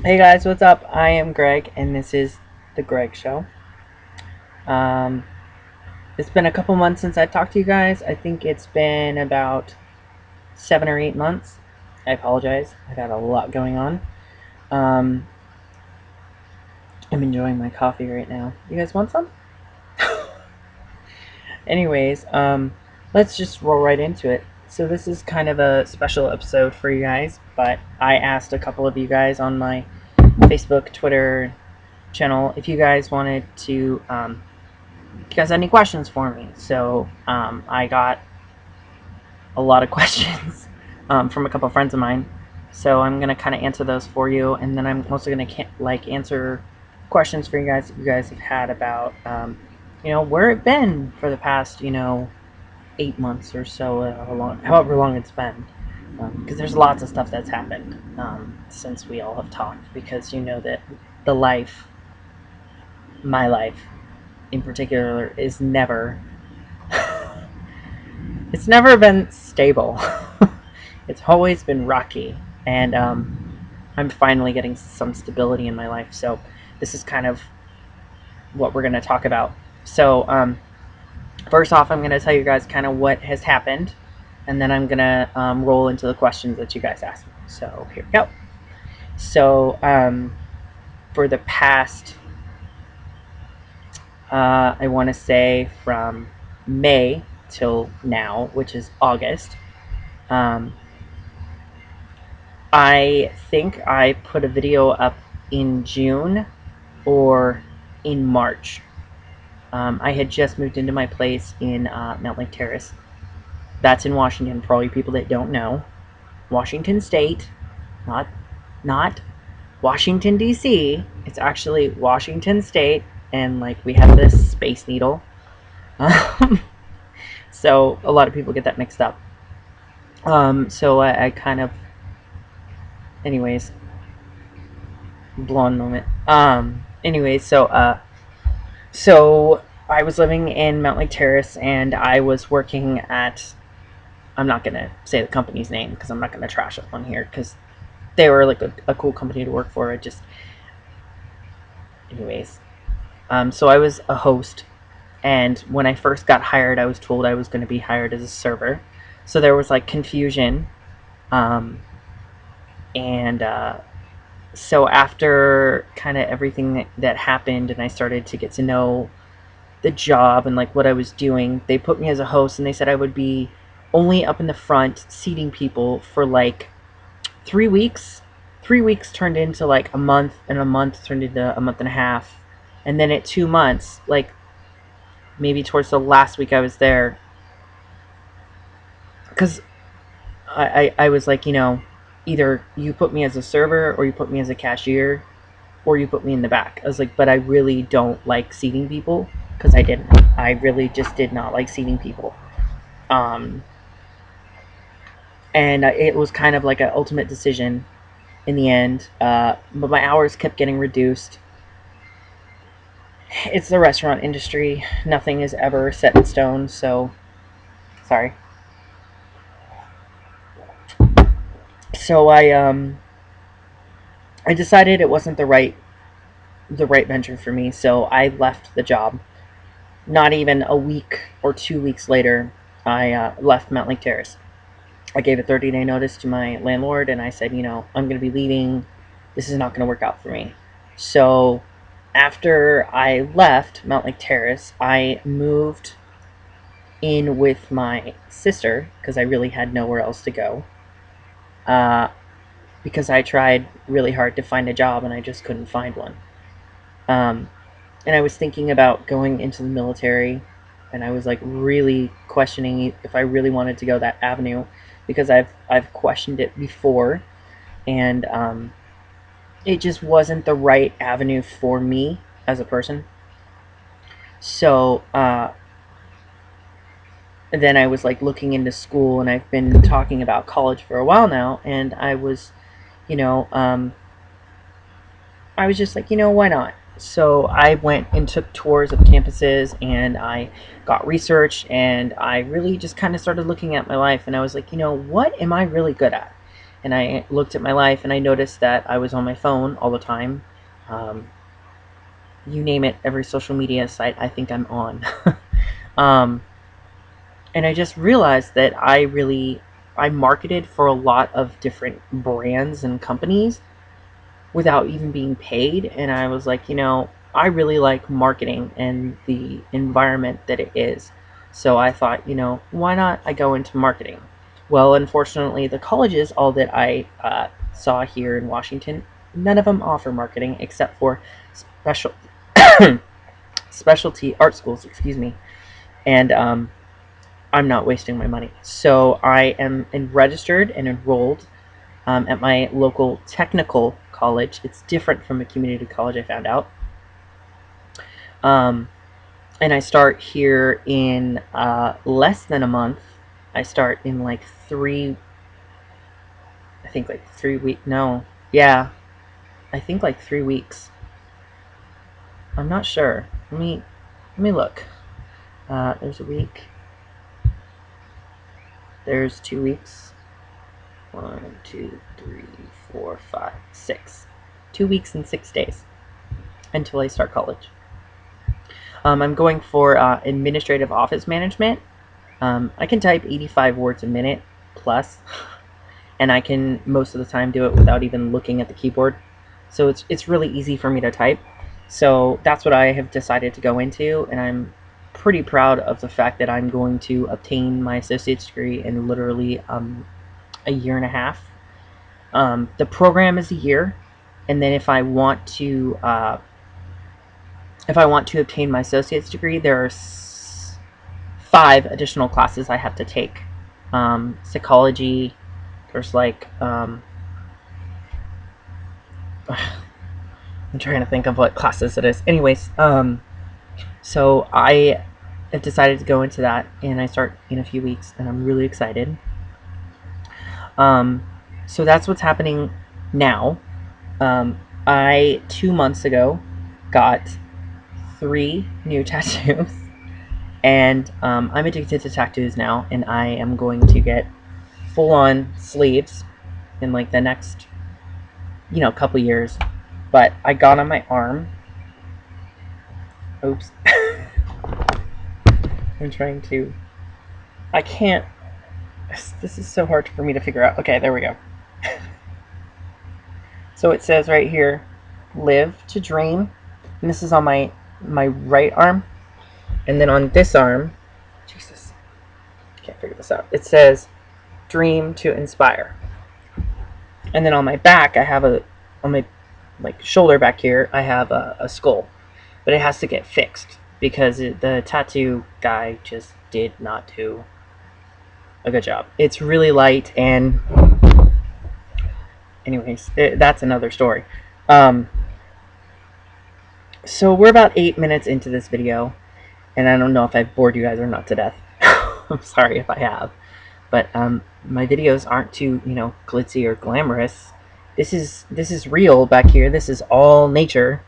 Hey guys, what's up? I am Greg, and this is the Greg Show. Um, it's been a couple months since I talked to you guys. I think it's been about 7 or 8 months. I apologize. I got a lot going on. Um, I'm enjoying my coffee right now. You guys want some? Anyways, let's just roll right into it. So this is kind of a special episode for you guys, but I asked a couple of you guys on my Facebook, Twitter channel if you guys wanted to if you guys had any questions for me. So I got a lot of questions from a couple of friends of mine. So I'm gonna kind of answer those for you, and then I'm also gonna answer questions for you guys that you guys have had about where it been for the past 8 months or so, however long it's been. Because there's lots of stuff that's happened since we all have talked. Because you know that the life, my life in particular, is never it's never been stable. It's always been rocky, and I'm finally getting some stability in my life. So this is kind of what we're going to talk about. So first off, I'm going to tell you guys kind of what has happened, and then I'm going to roll into the questions that you guys asked me. So here we go. So for the past, I want to say from May till now, which is August. Um, I think I put a video up in June or in March. I had just moved into my place in Mountain Lake Terrace. That's in Washington. For all you people that don't know, Washington State, not Washington D.C. It's actually Washington State, and like we have this Space Needle. So a lot of people get that mixed up. So I kind of, anyways, blonde moment. Anyways, so I was living in Mount Lake Terrace, and I was working at. I'm not gonna say the company's name because I'm not gonna trash it on here because they were like a cool company to work for. It just, anyways. So I was a host, and when I first got hired, I was told I was going to be hired as a server. So there was like confusion, um, and so after kind of everything that happened, and I started to get to know the job and like what I was doing, they put me as a host, and they said I would be only up in the front seating people for like 3 weeks. 3 weeks turned into like a month, and a month turned into a month and a half, and then at 2 months, like maybe towards the last week I was there, because I was like, either you put me as a server or you put me as a cashier or you put me in the back. I was like, but I really don't like seating people, because I really just did not like seating people. Um, and it was kind of like an ultimate decision in the end. But my hours kept getting reduced. It's the restaurant industry. Nothing is ever set in stone. So, sorry. So I decided it wasn't the right venture for me. So I left the job. Not even a week or 2 weeks later, I left Mount Lake Terrace. I gave a 30-day notice to my landlord, and I said, I'm going to be leaving. This is not going to work out for me. So after I left Mount Lake Terrace, I moved in with my sister because I really had nowhere else to go. Uh, because I tried really hard to find a job and I just couldn't find one. Um, and I was thinking about going into the military, and I was like really questioning if I really wanted to go that avenue, because I've questioned it before, and it just wasn't the right avenue for me as a person. So then I was like looking into school, and I've been talking about college for a while now, and you know, um, I was just like, why not? So I went and took tours of campuses, and I got research, and I really just kind of started looking at my life, and I was like, what am I really good at? and I looked at my life, and I noticed that I was on my phone all the time. Um, you name it, every social media site I think I'm on. um, and I just realized that I marketed for a lot of different brands and companies without even being paid. And I was like, I really like marketing and the environment that it is. So I thought, why not I go into marketing? Well, unfortunately, the colleges, all that I saw here in Washington, none of them offer marketing except for special specialty art schools, excuse me. And I'm not wasting my money. So I am registered and enrolled at my local technical college. It's different from a community college, I found out. Um, and I start here in less than a month. I start in like I think like 3 weeks. No, yeah, I think like 3 weeks. I'm not sure. Let me look. There's a week. There's 2 weeks. 1, 2, 3, 4, 5, 6. 2 weeks and 6 days until I start college. I'm going for administrative office management. I can type 85 words a minute plus, and I can most of the time do it without even looking at the keyboard. So it's really easy for me to type. So that's what I have decided to go into, and I'm pretty proud of the fact that I'm going to obtain my associate's degree in literally a year and a half. The program is a year, and then if I want to obtain my associate's degree, there are 5 additional classes I have to take. Psychology. There's like I'm trying to think of what classes it is. Anyways, so I have decided to go into that, and I start in a few weeks, and I'm really excited. So that's what's happening now. I 2 months ago got 3 new tattoos, and I'm addicted to tattoos now, and I am going to get full-on sleeves in like the next couple years. But I got on my arm. Oops. I'm trying to. I can't. This is so hard for me to figure out. Okay, there we go. So it says right here, live to dream. And this is on my right arm. And then on this arm, Jesus, I can't figure this out. It says dream to inspire. And then on my back, on my like shoulder back here, I have a skull. But it has to get fixed because the tattoo guy just did not do a good job. It's really light, and anyways, that's another story. So we're about 8 minutes into this video, and I don't know if I've bored you guys or not to death. I'm sorry if I have, but my videos aren't too glitzy or glamorous. This is real back here. This is all nature.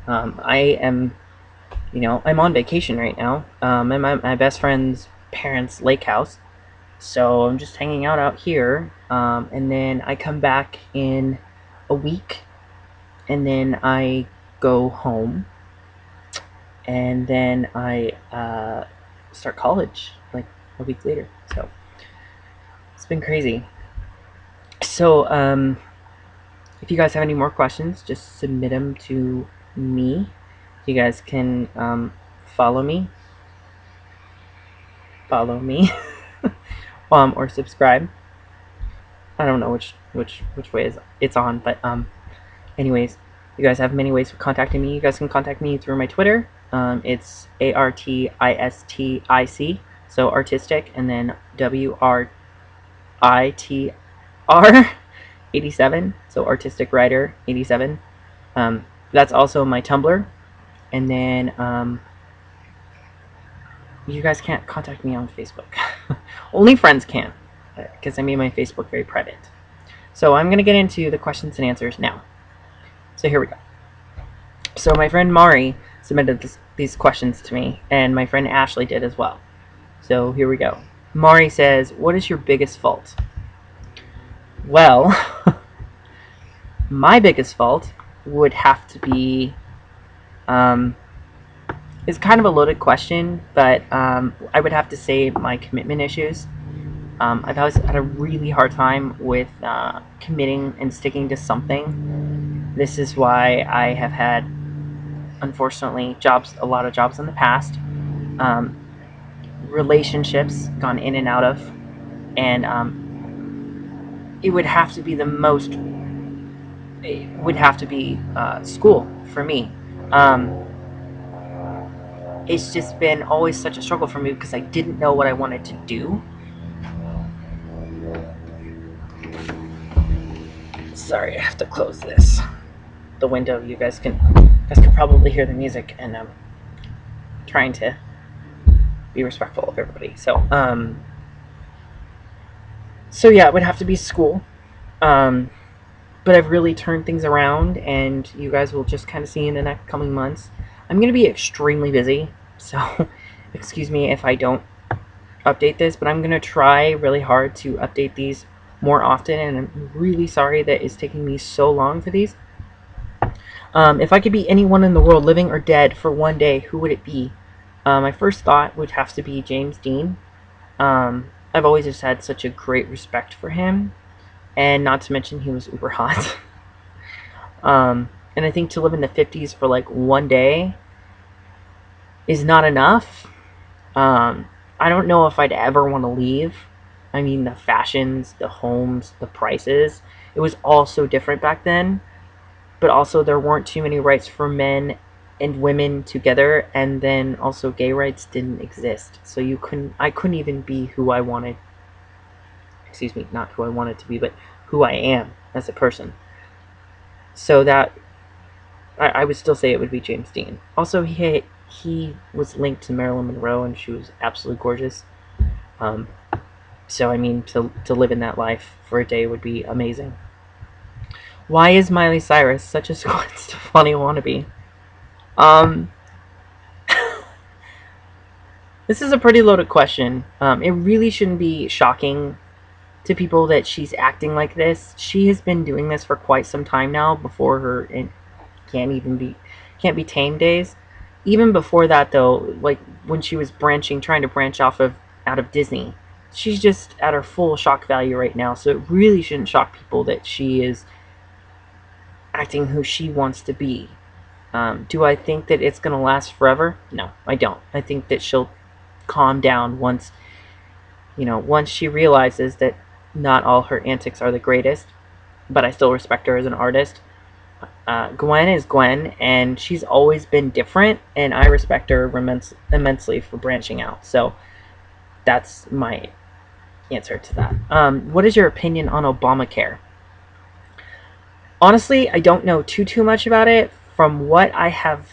I am I'm on vacation right now. I'm at my best friend's parents' lake house. So I'm just hanging out here. And then I come back in a week. And then I go home. And then I start college like a week later. So it's been crazy. So if you guys have any more questions, just submit them to me. You guys can follow me. Or subscribe. I don't know which way it's on, but anyways, you guys have many ways of contacting me. You guys can contact me through my Twitter. It's ARTISTIC, so artistic, and then WRITR 87, so artistic writer 87. That's also my Tumblr, and then you guys can't contact me on Facebook. Only friends can, because I made my Facebook very private. So I'm going to get into the questions and answers now. So here we go. So my friend Mari submitted these questions to me, and my friend Ashley did as well. So here we go. Mari says, what is your biggest fault? Well, my biggest fault would have to be, um, it's kind of a loaded question, but I would have to say my commitment issues. I've always had a really hard time with committing and sticking to something. This is why I have had, unfortunately, a lot of jobs in the past, um, relationships gone in and out of, and it would have to be the most. It would have to be school for me. Um, it's just been always such a struggle for me because I didn't know what I wanted to do. Sorry, I have to close the window. You guys can probably hear the music, and I'm trying to be respectful of everybody. So yeah, it would have to be school. Um, but I've really turned things around, and you guys will just kind of see in the next coming months. I'm going to be extremely busy, so excuse me if I don't update this, but I'm going to try really hard to update these more often, and I'm really sorry that it's taking me so long for these. If I could be anyone in the world, living or dead, for one day, who would it be? My first thought would have to be James Dean. I've always just had such a great respect for him, and not to mention he was uber hot. And I think to live in the 50s for like one day is not enough. Um, I don't know if I'd ever want to leave. I mean, the fashions, the homes, the prices, it was all so different back then. But also, there weren't too many rights for men and women together, and then also gay rights didn't exist. So I couldn't even be who I wanted. Excuse me, not who I wanted to be, but who I am as a person. So that I would still say it would be James Dean. Also, he was linked to Marilyn Monroe, and she was absolutely gorgeous. Um, so I mean, to live in that life for a day would be amazing. Why is Miley Cyrus such a Gwen Stefani wannabe? Um, this is a pretty loaded question. It really shouldn't be shocking to people that she's acting like this. She has been doing this for quite some time now. Before her can't even be can't be tamed days. Even before that, though, like when she was trying to branch off of out of Disney, she's just at her full shock value right now. So it really shouldn't shock people that she is acting who she wants to be. Do I think that it's going to last forever? No, I don't. I think that she'll calm down once she realizes that not all her antics are the greatest, but I still respect her as an artist. Gwen is Gwen, and she's always been different, and I respect her immensely for branching out. So that's my answer to that. What is your opinion on Obamacare? Honestly, I don't know too much about it. From what I have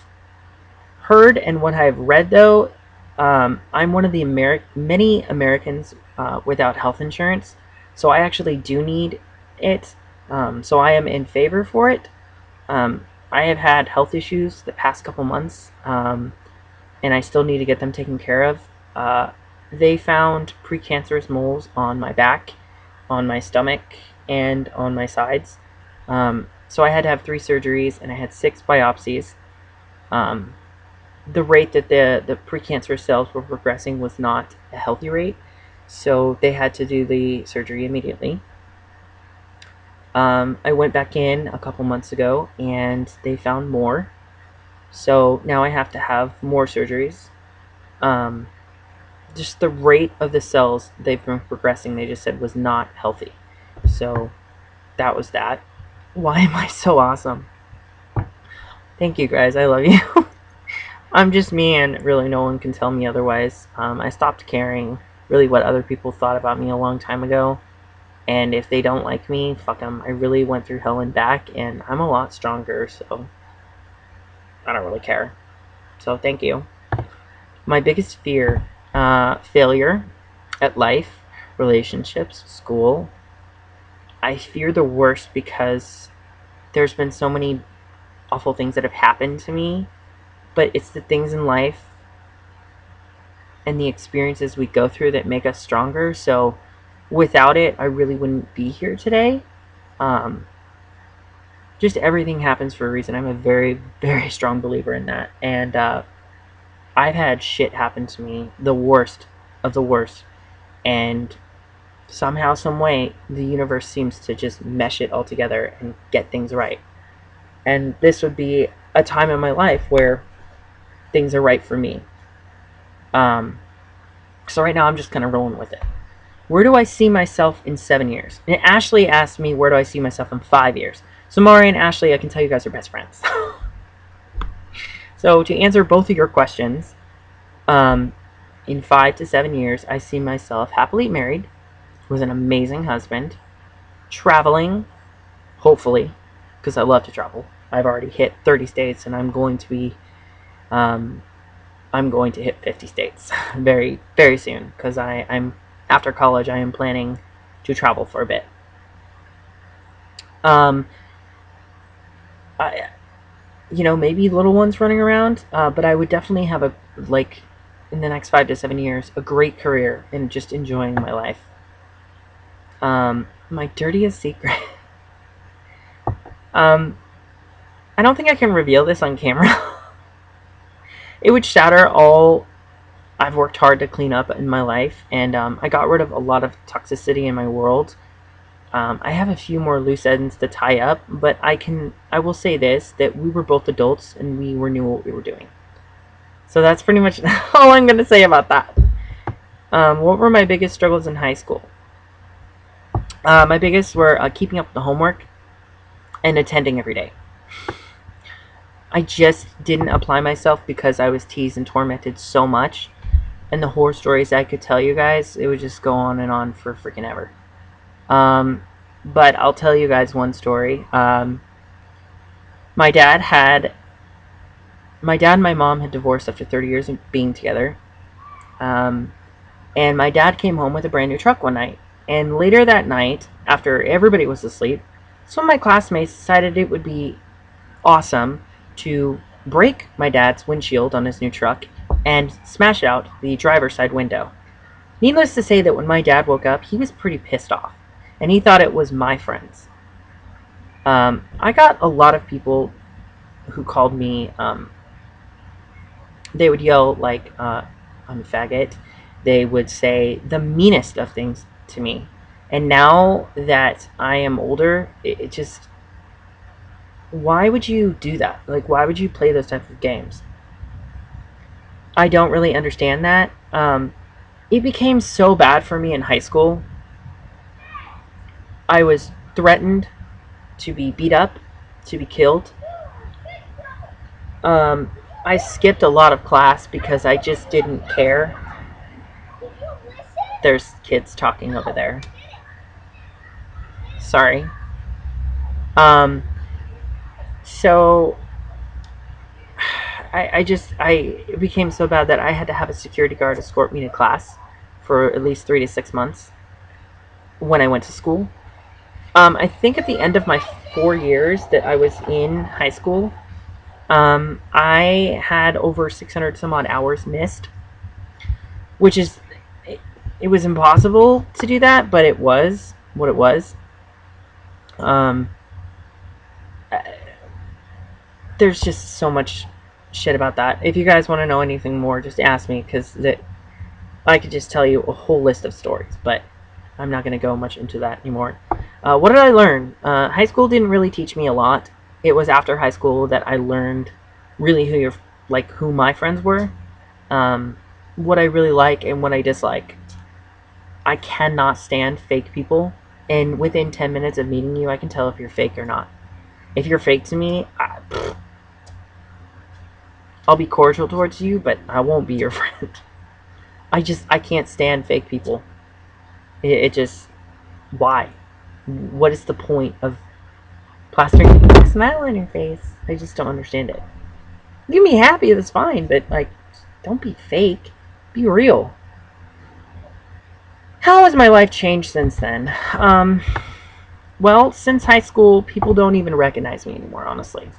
heard and what I've read, though, I'm one of the many Americans without health insurance, so I actually do need it. So I am in favor for it. I have had health issues the past couple months, and I still need to get them taken care of. Uh, they found precancerous moles on my back, on my stomach, and on my sides. So I had to have 3 surgeries, and I had 6 biopsies. Um, the rate that the precancerous cells were progressing was not a healthy rate, so they had to do the surgery immediately. I went back in a couple months ago, and they found more. So now I have to have more surgeries. Um, just the rate of the cells they've been progressing, they just said was not healthy. So that was that. Why am I so awesome? Thank you guys. I love you. I'm just me, and really no one can tell me otherwise. I stopped caring really what other people thought about me a long time ago. And if they don't like me, fuck them. I really went through hell and back, and I'm a lot stronger, so I don't really care. So thank you. My biggest fear, failure at life, relationships, school. I fear the worst because there's been so many awful things that have happened to me, but it's the things in life and the experiences we go through that make us stronger. So Without it, I really wouldn't be here today. Um, just everything happens for a reason. I'm a very, very strong believer in that. And I've had shit happen to me, the worst of the worst. And somehow, some way, the universe seems to just mesh it all together and get things right. And this would be a time in my life where things are right for me. Um, so right now, I'm just kind of rolling with it. Where do I see myself in 7 years? And Ashley asked me, where do I see myself in 5 years? So Mari and Ashley, I can tell you guys are best friends. So to answer both of your questions, um, in 5 to 7 years, I see myself happily married with an amazing husband, traveling, hopefully, because I love to travel. I've already hit 30 states, and um, I'm going to hit 50 states very, very soon, because I'm after college. I am planning to travel for a bit. Um, I, maybe little ones running around, but I would definitely have like, in the next 5 to 7 years, a great career and just enjoying my life. My dirtiest secret. um, I don't think I can reveal this on camera. It would shatter all I've worked hard to clean up in my life, and I got rid of a lot of toxicity in my world. I have a few more loose ends to tie up, but I will say this, that we were both adults and we knew what we were doing. So that's pretty much all I'm going to say about that. What were my biggest struggles in high school? My biggest were keeping up with the homework and attending every day. I just didn't apply myself because I was teased and tormented so much. And the horror stories I could tell you guys, it would just go on and on for freaking ever. Um, but I'll tell you guys one story. My dad had my dad and my mom had divorced after 30 years of being together. Um, and my dad came home with a brand new truck one night. And later that night, after everybody was asleep, some of my classmates decided it would be awesome to break my dad's windshield on his new truck and smash out the driver's side window. Needless to say that when my dad woke up, he was pretty pissed off, and he thought it was my friends. I got a lot of people who called me. They would yell like, "I'm a faggot." They would say the meanest of things to me. And now that I am older, it just, why would you do that? Like, why would you play those type of games? I don't really understand that. It became so bad for me in high school. I was threatened to be beat up, to be killed. Um, I skipped a lot of class because I just didn't care. There's kids talking over there. Sorry. Um, so it became so bad that I had to have a security guard escort me to class for at least 3 to 6 months when I went to school. I think at the end of my 4 years that I was in high school, I had over 600 some odd hours missed, which is, it was impossible to do that, but it was what it was. Um, there's just so much shit about that. If you guys want to know anything more, just ask me, because I could just tell you a whole list of stories, but I'm not going to go much into that anymore. What did I learn? High school didn't really teach me a lot. It was after high school that I learned really who my friends were, what I really like and what I dislike. I cannot stand fake people, and within 10 minutes of meeting you, I can tell if you're fake or not. If you're fake to me, I'll be cordial towards you, but I won't be your friend. I can't stand fake people. It just, why? What is the point of plastering a smile on your face? I just don't understand it. You can be happy, that's fine, but like, don't be fake. Be real. How has my life changed since then? Well, since high school, people don't even recognize me anymore, honestly.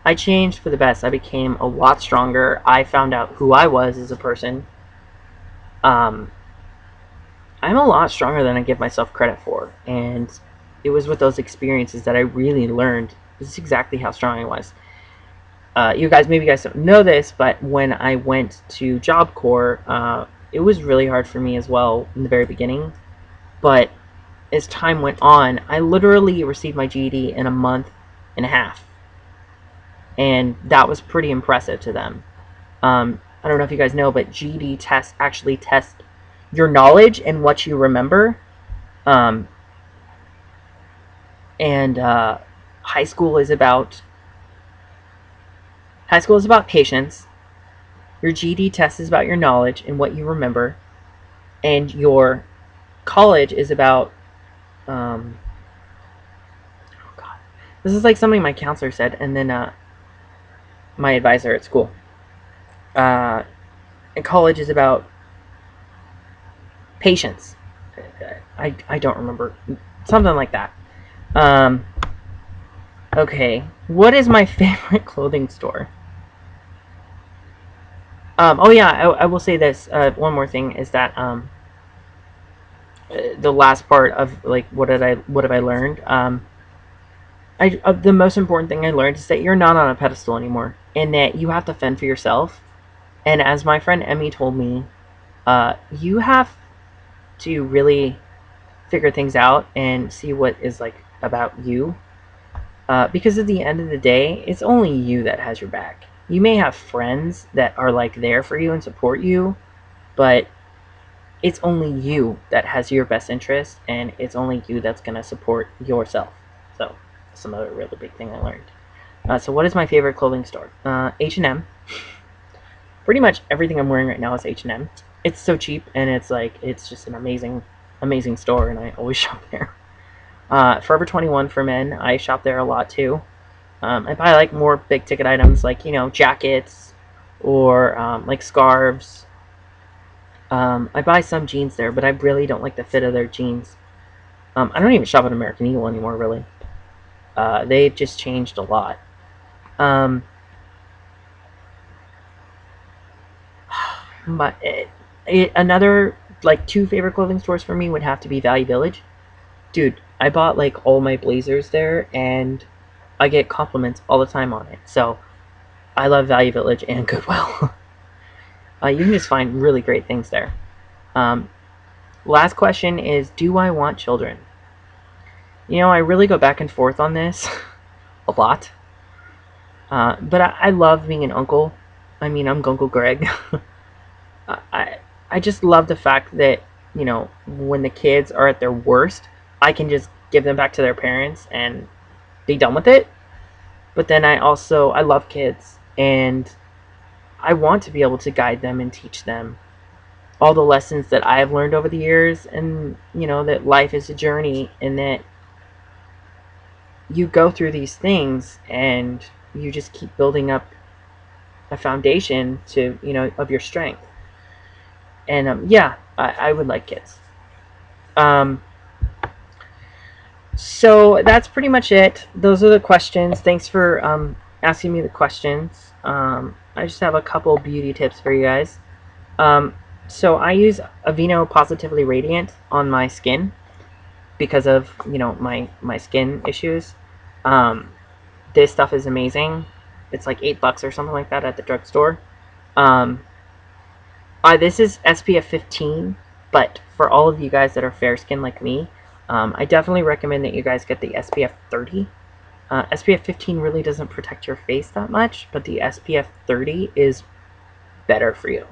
I changed for the best. I became a lot stronger. I found out who I was as a person. Um, I'm a lot stronger than I give myself credit for. And it was with those experiences that I really learned this is exactly how strong I was. Maybe you guys don't know this, but when I went to Job Corps, it was really hard for me as well in the very beginning. But as time went on, I literally received my GED in a month and a half. And that was pretty impressive to them. I don't know if you guys know, but GED tests actually test your knowledge and what you remember. Um, and high school is about patience. Your GED test is about your knowledge and what you remember, and your college is about. Oh God, this is like something my counselor said, and then my advisor at school. Uh, and college is about patience. I don't remember, something like that. Um, okay, what is my favorite clothing store? Oh yeah, I will say this. One more thing is that the last part of like what have I learned? The most important thing I learned is that you're not on a pedestal anymore, and that you have to fend for yourself. And as my friend Emmy told me, you have to really figure things out and see what is like about you. Because at the end of the day, it's only you that has your back. You may have friends that are like there for you and support you, but it's only you that has your best interest, and it's only you that's gonna support yourself. So that's another really big thing I learned. So what is my favorite clothing store? H&M. Pretty much everything I'm wearing right now is H&M. It's so cheap, and it's just an amazing store, and I always shop there. Forever 21 for men, I shop there a lot too. I buy like more big ticket items like jackets or like scarves. I buy some jeans there, but I really don't like the fit of their jeans. I don't even shop at American Eagle anymore, really. They've just changed a lot. Um, but another like two favorite clothing stores for me would have to be Value Village. Dude, I bought like all my blazers there, and I get compliments all the time on it. So I love Value Village and Goodwill. You can just find really great things there. Um, Last question is, do I want children? I really go back and forth on this a lot. But I love being an uncle. I mean, I'm Uncle Greg. I I just love the fact that when the kids are at their worst, I can just give them back to their parents and be done with it. But then I love kids, and I want to be able to guide them and teach them all the lessons that I have learned over the years, and that life is a journey, and that you go through these things and you just keep building up a foundation to of your strength. And yeah, I would like kids. um, so that's pretty much it. Those are the questions. Thanks for asking me the questions. I just have a couple beauty tips for you guys. um, so I use Aveeno Positively Radiant on my skin because of my skin issues. um, this stuff is amazing. It's like $8 or something like that at the drugstore. Um, this is SPF 15, but for all of you guys that are fair skinned like me, I definitely recommend that you guys get the SPF 30. SPF 15 really doesn't protect your face that much, but the SPF 30 is better for you.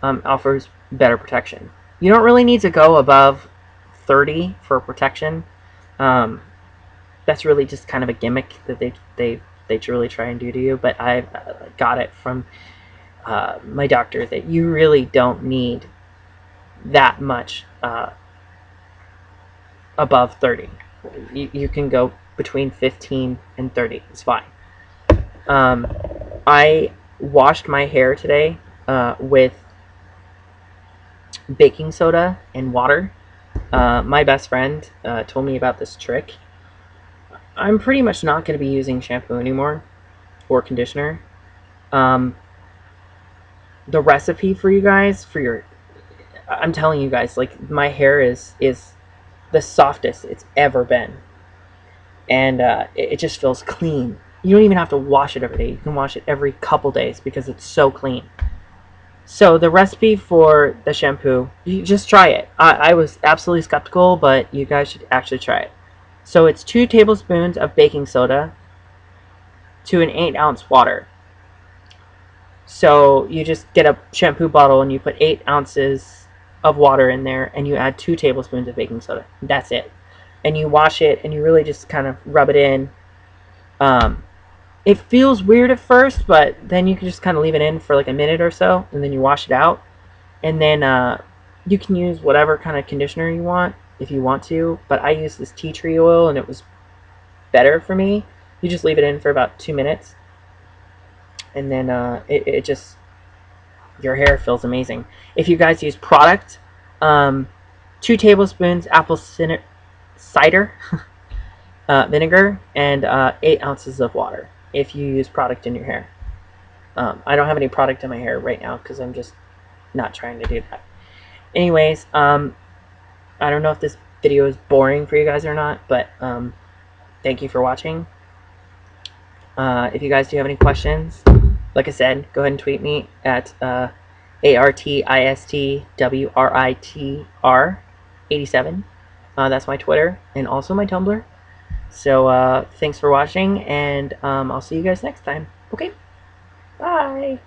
Offers better protection. You don't really need to go above 30 for protection. Um, that's really just kind of a gimmick that they really try and do to you. But I got it from my doctor that you really don't need that much above 30. You can go between 15 and 30. It's fine. Um, I washed my hair today with baking soda and water. My best friend told me about this trick. I'm pretty much not going to be using shampoo anymore or conditioner. Um, the recipe for you guys for your I'm telling you guys, like my hair is the softest it's ever been, and it just feels clean. You don't even have to wash it every day. You can wash it every couple days because it's so clean. So the recipe for the shampoo, you just try it. I was absolutely skeptical, but you guys should actually try it. So it's 2 tablespoons of baking soda to an 8-ounce water. So you just get a shampoo bottle and you put 8 ounces of water in there and you add 2 tablespoons of baking soda. That's it. And you wash it and you really just kind of rub it in. Um, it feels weird at first, but then you can just kind of leave it in for like a minute or so and then you wash it out. And then you can use whatever kind of conditioner you want if you want to. But I use this tea tree oil and it was better for me. You just leave it in for about 2 minutes and then it just your hair feels amazing. If you guys use product, um, 2 tablespoons apple cider vinegar and 8 ounces of water. If you use product in your hair, I don't have any product in my hair right now because I'm just not trying to do that. Anyways, I don't know if this video is boring for you guys or not, but thank you for watching. If you guys do have any questions, like I said, go ahead and tweet me at ARTISTWRITR87. That's my Twitter and also my Tumblr. So thanks for watching, and I'll see you guys next time. Okay, bye.